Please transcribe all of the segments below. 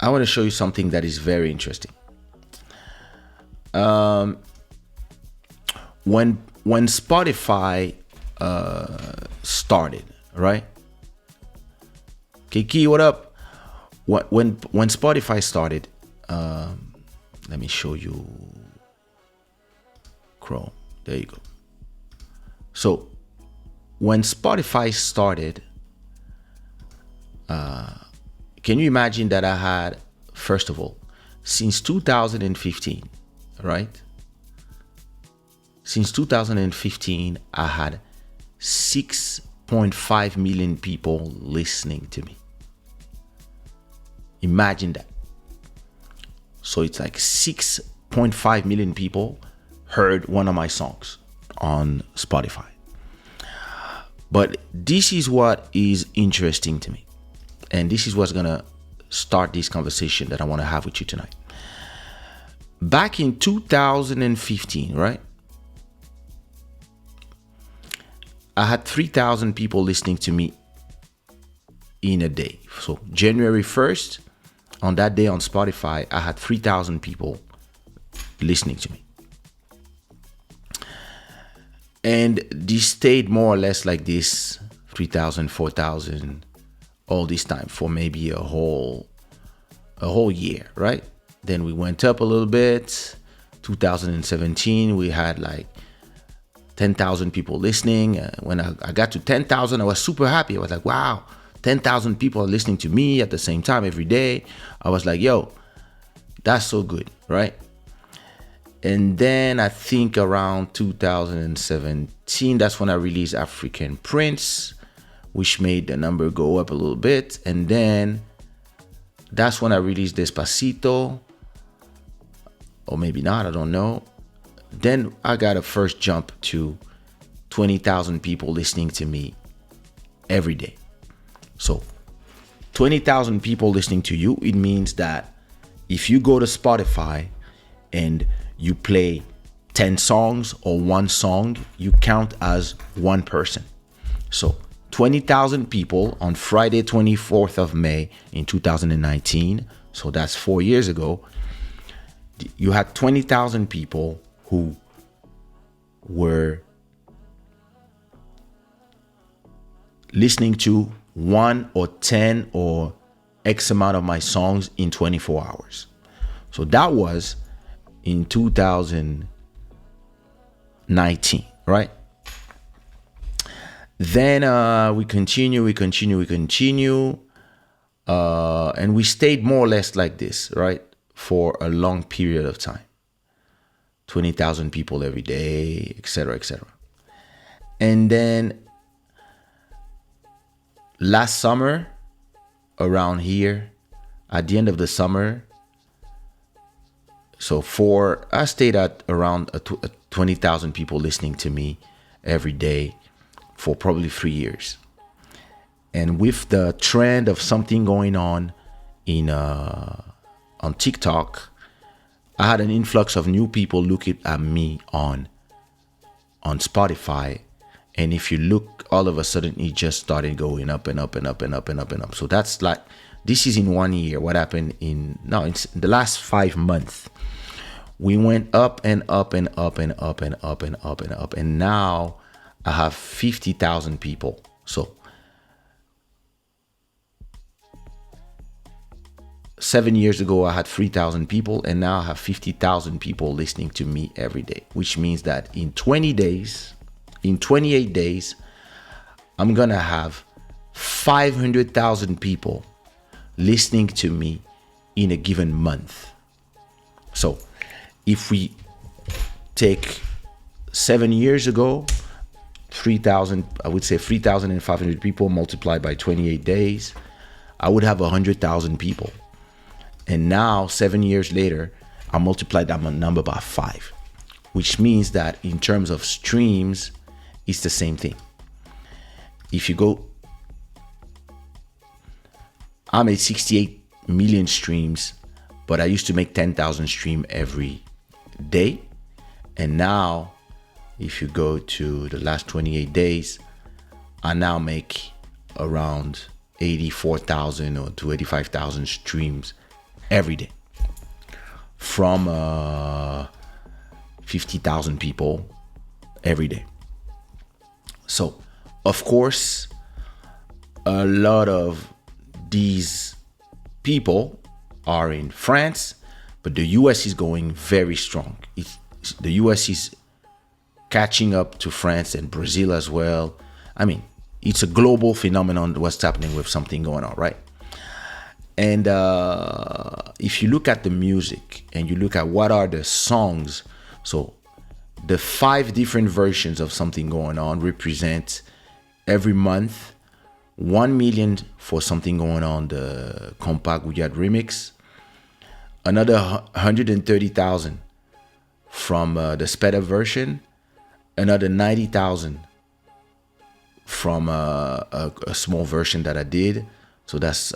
I want to show you something that is very interesting. Um, when Spotify started, right? Kiki, what up? When Spotify started, let me show you Chrome. There you go. So when Spotify started, can you imagine that I had, first of all, since 2015, right? Since 2015, I had 6.5 million people listening to me. Imagine that. So it's like 6.5 million people heard one of my songs on Spotify. But this is what is interesting to me. And this is what's going to start this conversation that I want to have with you tonight. Back in 2015, right? I had 3,000 people listening to me in a day. So January 1st, on that day on Spotify, I had 3,000 people listening to me. And this stayed more or less like this, 3,000, 4,000, all this time for maybe a whole year, right? Then we went up a little bit. 2017, we had like 10,000 people listening. When I got to 10,000, I was super happy. I was like, wow, 10,000 people are listening to me at the same time every day. I was like, yo, that's so good, right? And then I think around 2017, that's when I released African Prince, which made the number go up a little bit. And then that's when I released Despacito, or maybe not, I don't know. Then I got a first jump to 20,000 people listening to me every day. So 20,000 people listening to you, it means that if you go to Spotify and you play 10 songs or one song, you count as one person. So 20,000 people on Friday, 24th of May in 2019. So that's 4 years ago. You had 20,000 people who were listening to 1 or 10 or X amount of my songs in 24 hours. So that was in 2019, right? Then we continue, and we stayed more or less like this, right? For a long period of time. 20,000 people every day, etc., etc. And then last summer, around here, at the end of the summer, I stayed at around 20,000 people listening to me every day for probably 3 years. And with the trend of something going on on TikTok, I had an influx of new people looking at me on Spotify. And if you look, all of a sudden, it just started going up and up and up and up and up and up. So that's like, this is in 1 year. What happened it's the last 5 months. We went up and up and up and up and up and up and up. And now I have 50,000 people. So 7 years ago, I had 3,000 people, and now I have 50,000 people listening to me every day, which means that in 28 days, I'm going to have 500,000 people listening to me in a given month. So if we take 7 years ago, 3,000, I would say 3,500 people multiplied by 28 days, I would have 100,000 people. And now, 7 years later, I multiplied that number by 5, which means that in terms of streams, it's the same thing. If you go, I made 68 million streams, but I used to make 10,000 streams every day. And now, if you go to the last 28 days, I now make around 84,000 or to 85,000 streams every day from 50,000 people every day. So, of course, a lot of these people are in France, but the US is going very strong. The US is catching up to France and Brazil as well. I mean, it's a global phenomenon what's happening with something going on, right? And if you look at the music and you look at what are the songs, so the 5 different versions of something going on represent every month 1 million for something going on, the Compact Guyad remix, another 130,000 from the sped up version, another 90,000 from a small version that I did. So that's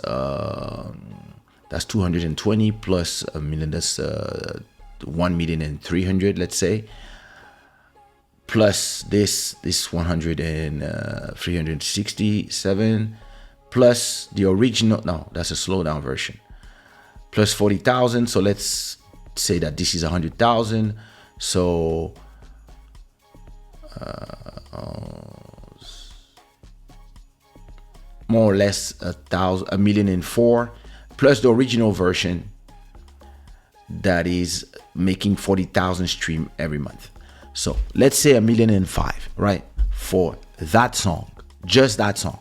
220 plus a million. That's 1,300,000, let's say. Plus this 100 and 367, plus the original. No, that's a slowdown version. Plus 40,000. So let's say that this is 100,000. So more or less 1,000,004, plus the original version that is making 40,000 stream every month. So let's say 1,000,005, right? For that song, just that song,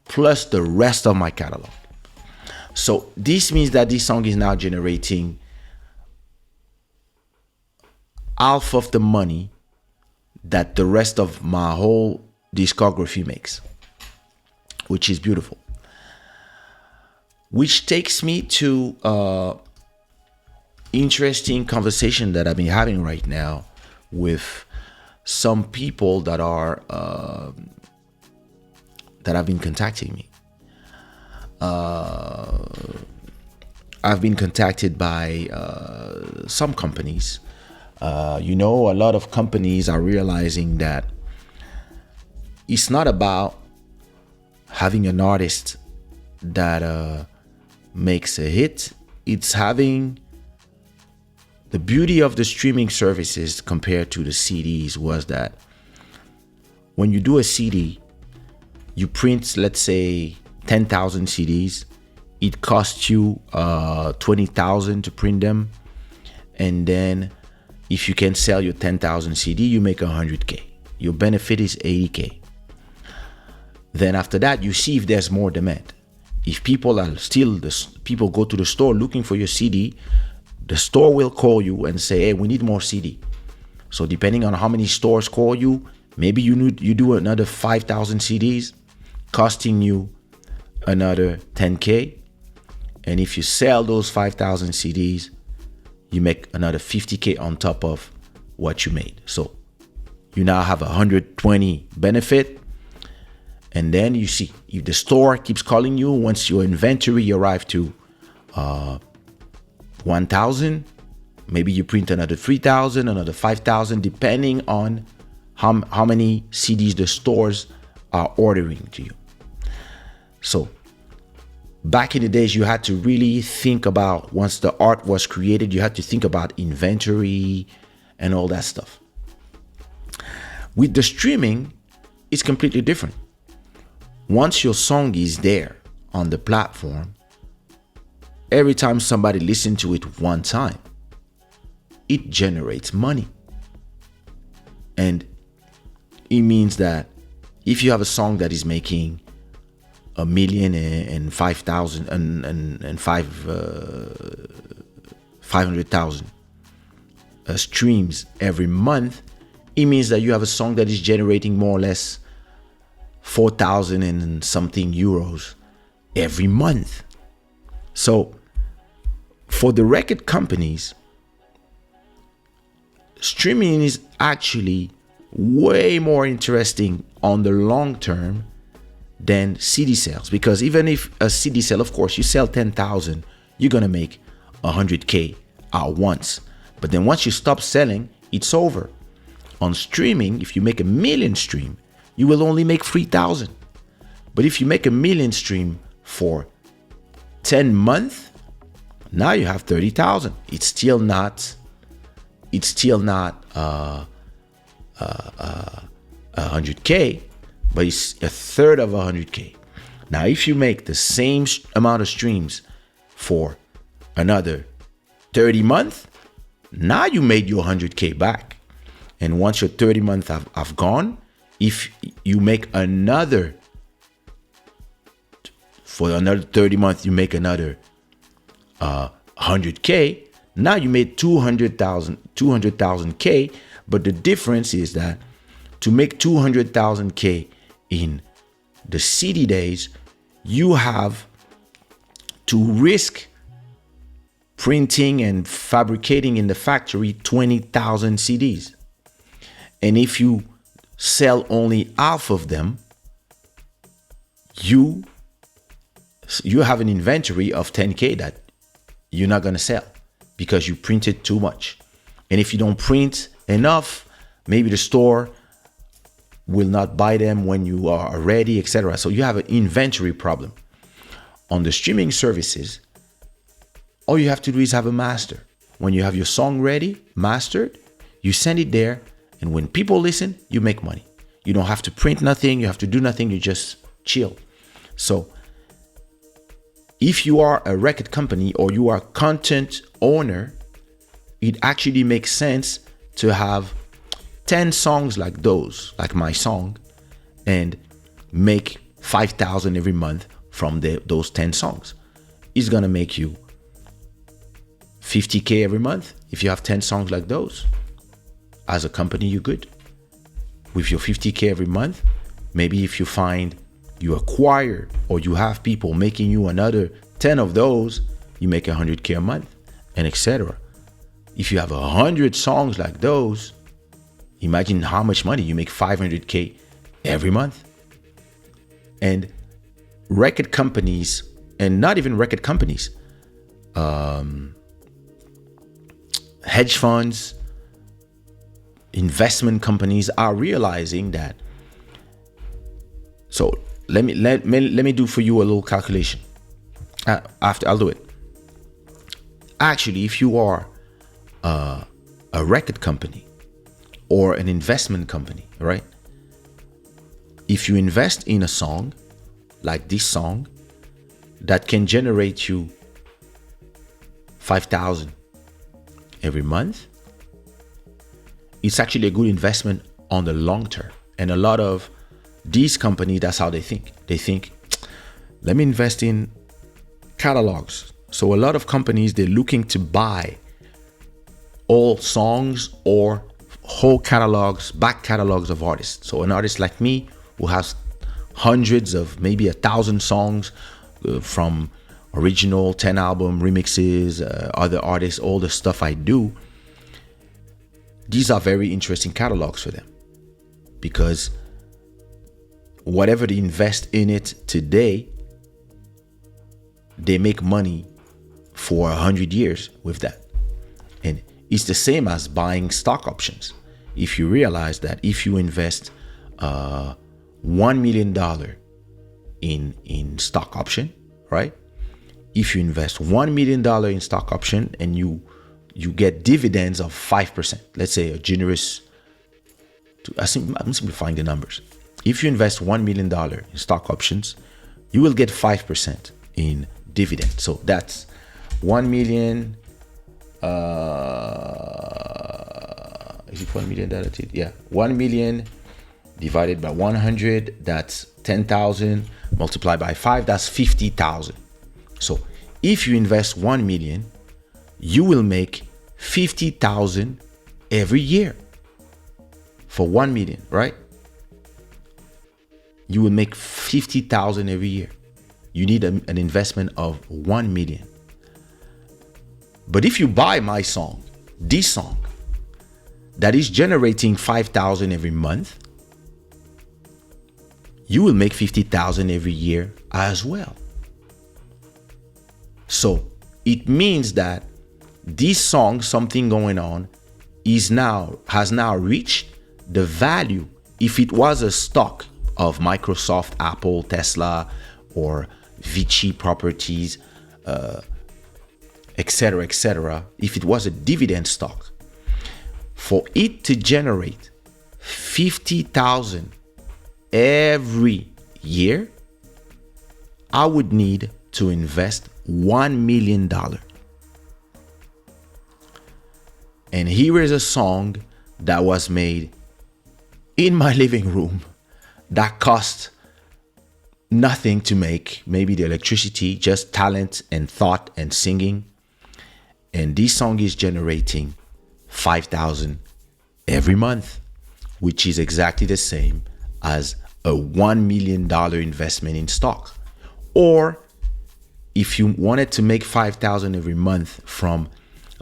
plus the rest of my catalog. So this means that this song is now generating half of the money that the rest of my whole discography makes, which is beautiful. Which takes me to interesting conversation that I've been having right now with some people that are that have been contacting me. I've been contacted by some companies. A lot of companies are realizing that it's not about having an artist that makes a hit. It's having the beauty of the streaming services compared to the CDs was that when you do a CD, you print, let's say, 10,000 CDs. It costs you 20,000 to print them, and then if you can sell your 10,000 CD, you make 100K. Your benefit is 80K. Then after that, you see if there's more demand. If people go to the store looking for your CD, the store will call you and say, hey, we need more CD. So depending on how many stores call you, maybe you do another 5,000 CDs, costing you another 10K. And if you sell those 5,000 CDs, you make another 50K on top of what you made. So you now have 120 benefit. And then you see if the store keeps calling you, once your inventory arrive to 1,000, maybe you print another 3,000, another 5,000, depending on how many CDs the stores are ordering to you. So back in the days, you had to really think about, once the art was created, you had to think about inventory and all that stuff. With the streaming, it's completely different. Once your song is there on the platform, every time somebody listens to it one time, it generates money. And it means that if you have a song that is making 1,005,000 and 500,000 streams every month, it means that you have a song that is generating more or less 4,000 and something euros every month. So for the record companies, streaming is actually way more interesting on the long term than CD sales, because even if a CD sale, of course, you sell 10,000, you're gonna make 100K at once. But then once you stop selling, it's over. On streaming, if you make 1,000,000 stream, you will only make 3,000. But if you make 1,000,000 stream for 10 months, Now you have 30,000. It's still not 100K, but it's a third of 100K. Now, if you make the same amount of streams for another 30 months, now you made your 100K back. And once your 30 months have gone, if you make another, for another 30 months, you make another 100K, now you made 200,000K. But the difference is that to make 200,000K in the CD days, you have to risk printing and fabricating in the factory 20,000 CDs. And if you sell only half of them, you have an inventory of 10K that you're not going to sell because you printed too much. And if you don't print enough, maybe the store will not buy them when you are ready, etc. So you have an inventory problem. On the streaming services, all you have to do is have a master. When you have your song ready, mastered, you send it there, and when people listen, you make money. You don't have to print nothing, you have to do nothing, you just chill. So if you are a record company or you are a content owner, it actually makes sense to have 10 songs like those, like my song, and make 5,000 every month from those 10 songs. It's gonna make you 50K every month. If you have 10 songs like those, as a company, you're good. With your 50K every month, maybe if you find you acquire or you have people making you another 10 of those, you make 100K a month, and etc. If you have 100 songs like those, imagine how much money you make. 500K every month. And record companies, and not even record companies, hedge funds, investment companies are realizing that. So let me do for you a little calculation. After I'll do it. Actually, if you are a record company or an investment company, right? If you invest in a song like this song that can generate you 5,000 every month, it's actually a good investment on the long term. And a lot of these companies, that's how they think. They think, let me invest in catalogs. So a lot of companies, they're looking to buy all songs or whole catalogs, back catalogs of artists. So an artist like me who has hundreds of, maybe 1,000 songs from original, 10 album remixes, other artists, all the stuff I do. These are very interesting catalogs for them because whatever they invest in it today, they make money for 100 years with that. And it's the same as buying stock options. If you realize that if you invest $1 million in stock option, right? If you invest $1 million in stock option and you get dividends of 5%, let's say a generous, I'm simplifying the numbers. If you invest $1 million in stock options, you will get 5% in dividend. So that's 1 million. Is it 1 million that I did? Yeah, 1 million divided by 100. That's 10,000 multiplied by 5. That's 50,000. So if you invest 1 million, you will make 50,000 every year for 1 million, right? You will make 50,000 every year. You need an investment of 1 million. But if you buy my song, this song, that is generating 5,000 every month, you will make 50,000 every year as well. So it means that this song, Something Going On, has now reached the value. If it was a stock of Microsoft, Apple, Tesla, or Vichy Properties, etc., etc., if it was a dividend stock, for it to generate 50,000 every year, I would need to invest $1 million. And here is a song that was made in my living room that cost nothing to make, maybe the electricity, just talent and thought and singing. And this song is generating 5,000 every month, which is exactly the same as a $1 million investment in stock. Or if you wanted to make 5,000 every month from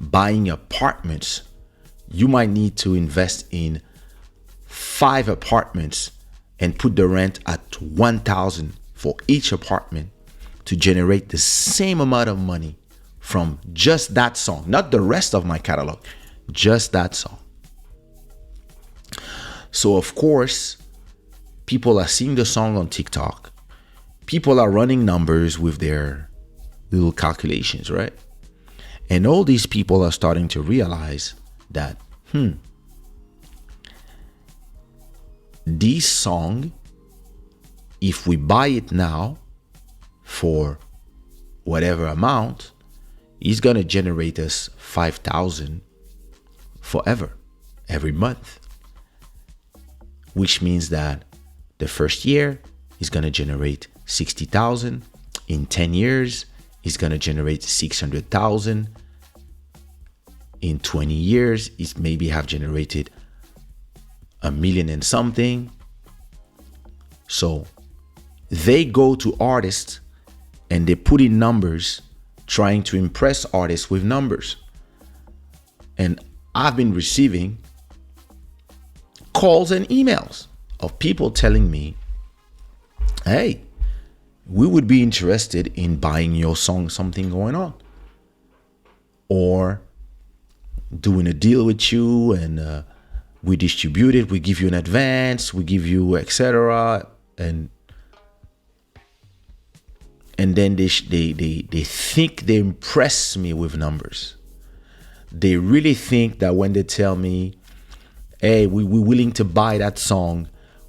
buying apartments, you might need to invest in 5 apartments and put the rent at 1,000 for each apartment to generate the same amount of money from just that song, not the rest of my catalog, just that song. So of course, people are seeing the song on TikTok. People are running numbers with their little calculations, right? And all these people are starting to realize that, this song, if we buy it now for whatever amount, is going to generate us 5,000 forever, every month. Which means that the first year is going to generate 60,000. In 10 years, it's going to generate 600,000. In 20 years, it maybe have generated $1 million and something. So they go to artists and they put in numbers, trying to impress artists with numbers. And I've been receiving calls and emails of people telling me, hey, we would be interested in buying your song, something going on, or doing a deal with you, and we distribute it, we give you an advance, we give you etc. And then they think they impress me with numbers. They really think that when they tell me, hey, we're willing to buy that song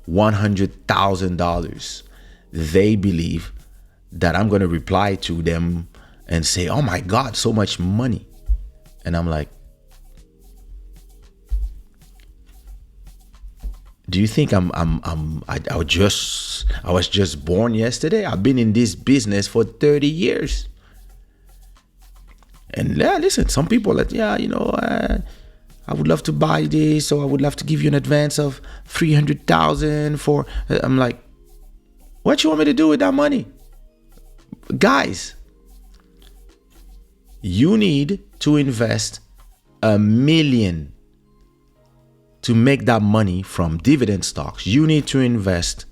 $100,000, they believe that I'm going to reply to them and say, oh my God, so much money. And I'm like, do you think I was just born yesterday? I've been in this business for 30 years. And yeah, listen, some people are like, yeah, I would love to buy this, or I would love to give you an advance of 300,000 for. I'm like, what you want me to do with that money? Guys, you need to invest $1 million to make that money from dividend stocks. You need to invest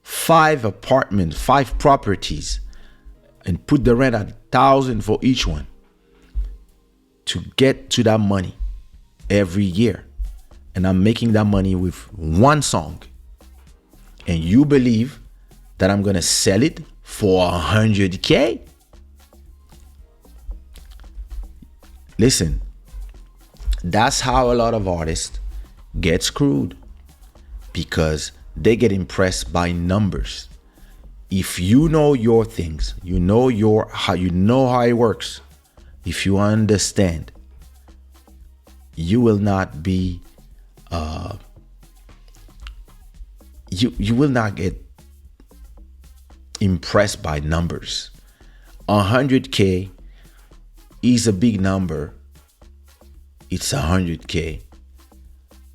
5 apartments, 5 properties, and put the rent at 1,000 for each one to get to that money every year. And I'm making that money with one song. And you believe that I'm gonna sell it for $100K? Listen, that's how a lot of artists get screwed, because they get impressed by numbers. If you know your things, you know how it works, if you understand, you will not be you will not get impressed by numbers. 100K is a big number. It's 100K.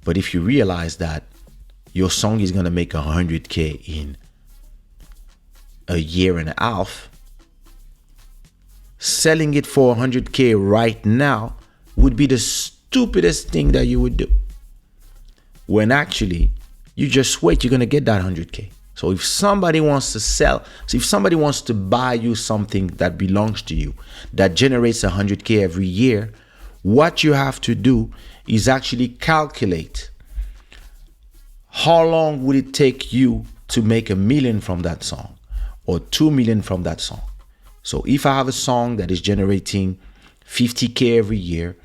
But if you realize that your song is gonna make 100K in a year and a half, selling it for 100K right now would be the stupidest thing that you would do. When actually, you just wait, you're gonna get that 100K. So if somebody wants to buy you something that belongs to you, that generates 100K every year, what you have to do is actually calculate how long would it take you to make $1 million from that song, or $2 million from that song. So if I have a song that is generating 50K every year.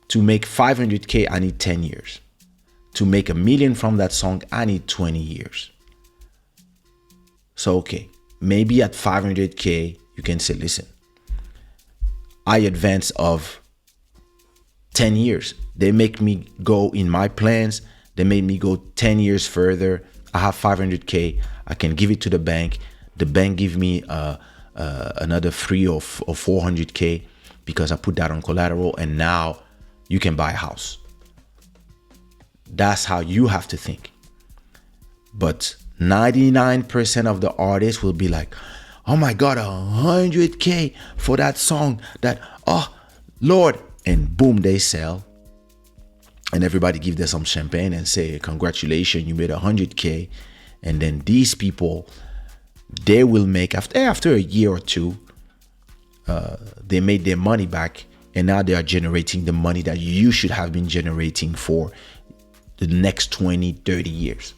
To make 500K, I need 10 years. To make $1 million from that song, I need 20 years. So, okay, maybe at 500K, you can say, listen, I advance of 10 years. They make me go in my plans. They made me go 10 years further. I have 500K. I can give it to the bank. The bank give me another 3 or 400K because I put that on collateral, and now you can buy a house. That's how you have to think. But 99% of the artists will be like, oh my God, 100K for that song that, oh Lord, and boom, they sell. And everybody give them some champagne and say, congratulations, you made 100K. And then these people, they will make, after a year or two, they made their money back. And now they are generating the money that you should have been generating for the next 20, 30 years.